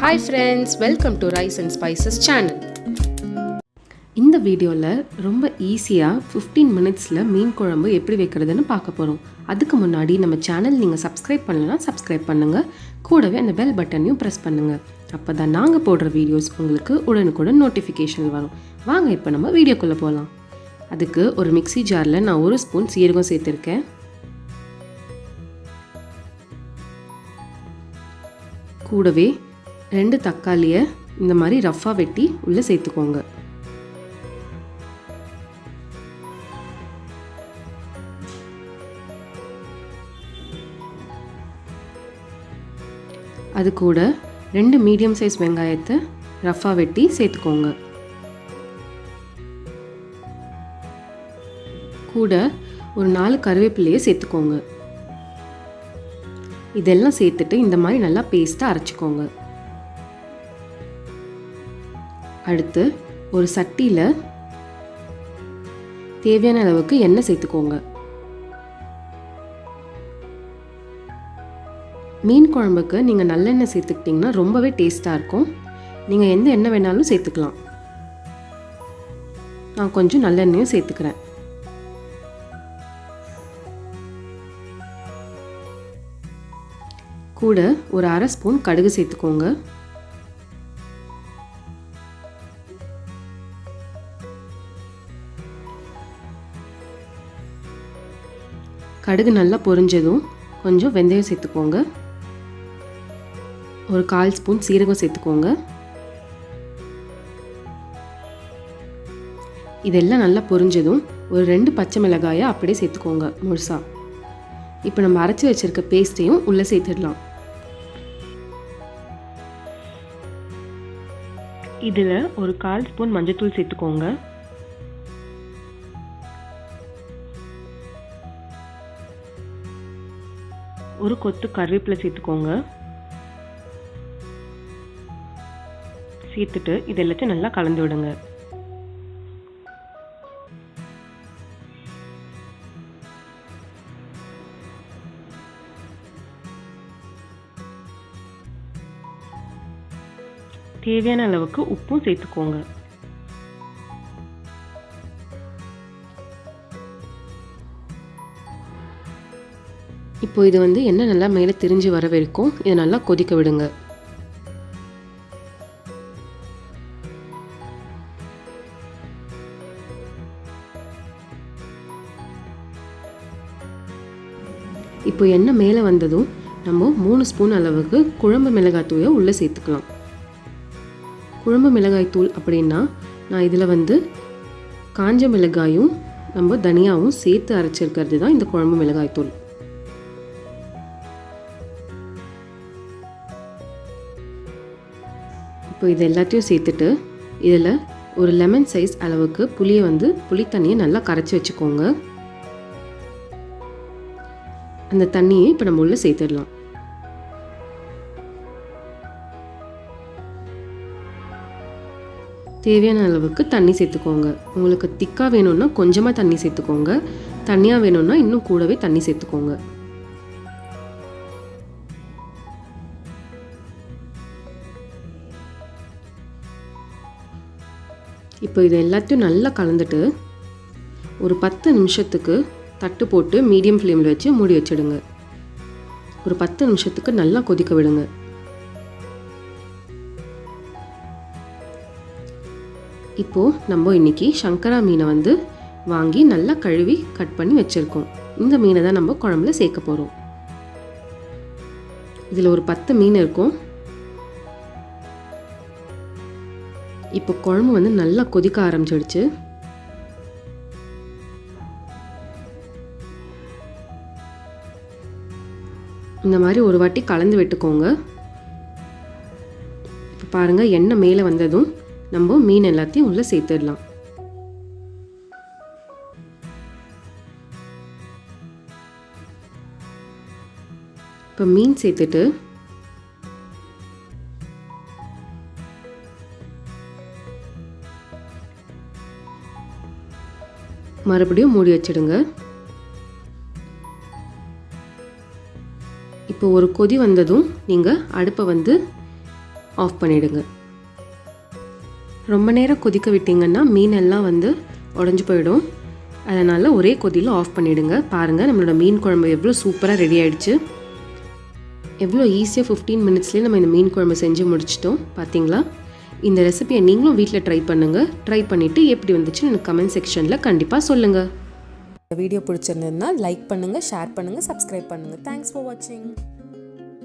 Hi friends, welcome to Rice and Spices channel. இந்த வீடியோவில் ரொம்ப ஈஸியாக 15 மினிட்ஸில் மீன் குழம்பு எப்படி வைக்கிறதுன்னு பார்க்க போகிறோம். அதுக்கு முன்னாடி நம்ம சேனல் நீங்கள் சப்ஸ்கிரைப் பண்ணலன்னா சப்ஸ்கிரைப் பண்ணுங்கள். கூடவே அந்த பெல் பட்டனையும் ப்ரெஸ் பண்ணுங்கள். அப்போ தான் நாங்கள் போடுற வீடியோஸ் உங்களுக்கு உடனுக்குடன் நோட்டிஃபிகேஷன் வரும். வாங்க இப்போ நம்ம வீடியோக்குள்ளே போகலாம். அதுக்கு ஒரு மிக்ஸி ஜாரில் நான் 1 ஸ்பூன் சீரகம் சேர்த்துருக்கேன். கூடவே 2 தக்காளியை இந்த மாதிரி ரஃப்பாக வெட்டி உள்ளே சேர்த்துக்கோங்க. அது கூட 2 மீடியம் சைஸ் வெங்காயத்தை ரஃப்பாக வெட்டி சேர்த்துக்கோங்க. கூட ஒரு 4 கருவேப்பிலையை சேர்த்துக்கோங்க. இதெல்லாம் சேர்த்துட்டு இந்த மாதிரி நல்லா பேஸ்ட்டாக அரைச்சிக்கோங்க. அடுத்து ஒரு சட்டியில் தேவையான அளவுக்கு எண்ணெய் சேர்த்துக்கோங்க. மீன் குழம்புக்கு நீங்கள் நல்லெண்ணெய் சேர்த்துக்கிட்டிங்கன்னா ரொம்பவே டேஸ்ட்டாக இருக்கும். நீங்கள் எந்த எண்ணெய் வேணாலும் சேர்த்துக்கலாம். நான் கொஞ்சம் நல்லெண்ணெயும் சேர்த்துக்கிறேன். கூட ஒரு 1/2 ஸ்பூன் கடுகு சேர்த்துக்கோங்க. கடுகு நல்லா பொரிஞ்சதும் கொஞ்சம் வெந்தயம் சேர்த்துக்கோங்க. ஒரு 1/4 ஸ்பூன் சீரகம் சேர்த்துக்கோங்க. இதெல்லாம் நல்லா பொரிஞ்சதும் ஒரு 2 பச்சை மிளகாயை அப்படியே சேர்த்துக்கோங்க முழுசா. இப்போ நம்ம அரைச்சி வச்சிருக்க பேஸ்ட்டையும் உள்ளே சேர்த்துடலாம். இதில் ஒரு 1/4 ஸ்பூன் மஞ்சள்தூள் சேர்த்துக்கோங்க. ஒரு கொத்து கருவேப்பிலை சேர்த்துக்கோங்க. சேர்த்துட்டு இது எல்லாத்தையும் நல்லா கலந்து விடுங்க. தேவையான அளவுக்கு உப்பும் சேர்த்துக்கோங்க. இப்போ இது எண்ணெய் நல்லா மேலே திரிஞ்சு வர வரைக்கும் இதை நல்லா கொதிக்க விடுங்க. இப்போ எண்ணெய் மேலே வந்ததும் நம்ம 3 ஸ்பூன் அளவுக்கு குழம்பு மிளகாய் உள்ளே சேர்த்துக்கலாம். குழம்பு மிளகாய் தூள் அப்படின்னா நான் இதில் காஞ்ச மிளகாயும் நம்ம தனியாவும் சேர்த்து அரைச்சிருக்கிறது தான் இந்த குழம்பு மிளகாய் தூள். இப்போ இது எல்லாத்தையும் சேர்த்துட்டு இதில் ஒரு லெமன் சைஸ் அளவுக்கு புளி தண்ணியை நல்லா கரைச்சி வச்சுக்கோங்க. அந்த தண்ணியை இப்போ நம்ம உள்ளே சேர்த்துடலாம். தேவையான அளவுக்கு தண்ணி சேர்த்துக்கோங்க. உங்களுக்கு திக்காக வேணும்னா கொஞ்சமாக தண்ணி சேர்த்துக்கோங்க. தண்ணியாக வேணும்னா இன்னும் கூடவே தண்ணி சேர்த்துக்கோங்க. இப்போ இது எல்லாத்தையும் நல்லா கலந்துட்டு ஒரு 10 நிமிஷத்துக்கு தட்டு போட்டு மீடியம் ஃப்ளேமில் வச்சு மூடி வச்சிடுங்க. ஒரு 10 நிமிஷத்துக்கு நல்லா கொதிக்க விடுங்க. இப்போது நம்ம இன்றைக்கி சங்கரா மீனை வாங்கி நல்லா கழுவி கட் பண்ணி வச்சுருக்கோம். இந்த மீனை தான் நம்ம குழம்புல சேர்க்க போகிறோம். இதில் ஒரு 10 மீன் இருக்கும். இப்போ குழம்பு நல்லா கொதிக்க ஆரம்பிச்சிடுச்சு. இந்த மாதிரி ஒரு வாட்டி கலந்து விட்டுக்கோங்க. இப்போ பாருங்கள், எண்ணெய் மேலே வந்ததும் நம்ம மீன் எல்லாத்தையும் உள்ளே சேர்த்துடலாம். இப்போ மீன் சேர்த்துட்டு மறுபடியும் மூடி வச்சிடுங்க. இப்போ இப்போ ஒரு கொதி வந்ததும் நீங்கள் அடுப்பை வந்து ஆஃப் பண்ணிவிடுங்க. ரொம்ப நேரம் கொதிக்க விட்டிங்கன்னா மீனெல்லாம் வந்து உடஞ்சி போயிடும். அதனால் ஒரே கொதியில் ஆஃப் பண்ணிவிடுங்க. பாருங்கள் நம்மளோட மீன் குழம்பு எவ்வளோ சூப்பராக ரெடி ஆகிடுச்சு. எவ்வளோ ஈஸியாக 15 மினிட்ஸ்லேயே நம்ம இந்த மீன் குழம்பு செஞ்சு முடிச்சிட்டோம். பார்த்தீங்களா? இந்த ரெசிபியை நீங்களும் வீட்டில் ட்ரை பண்ணுங்கள். ட்ரை பண்ணிவிட்டு எப்படி வந்துச்சுன்னு எனக்கு கமெண்ட் செக்ஷனில் கண்டிப்பாக சொல்லுங்கள். இந்த வீடியோ பிடிச்சிருந்ததுன்னா லைக் பண்ணுங்கள், ஷேர் பண்ணுங்கள், சப்ஸ்கிரைப் பண்ணுங்கள். தேங்க்ஸ் ஃபார் வாட்சிங்.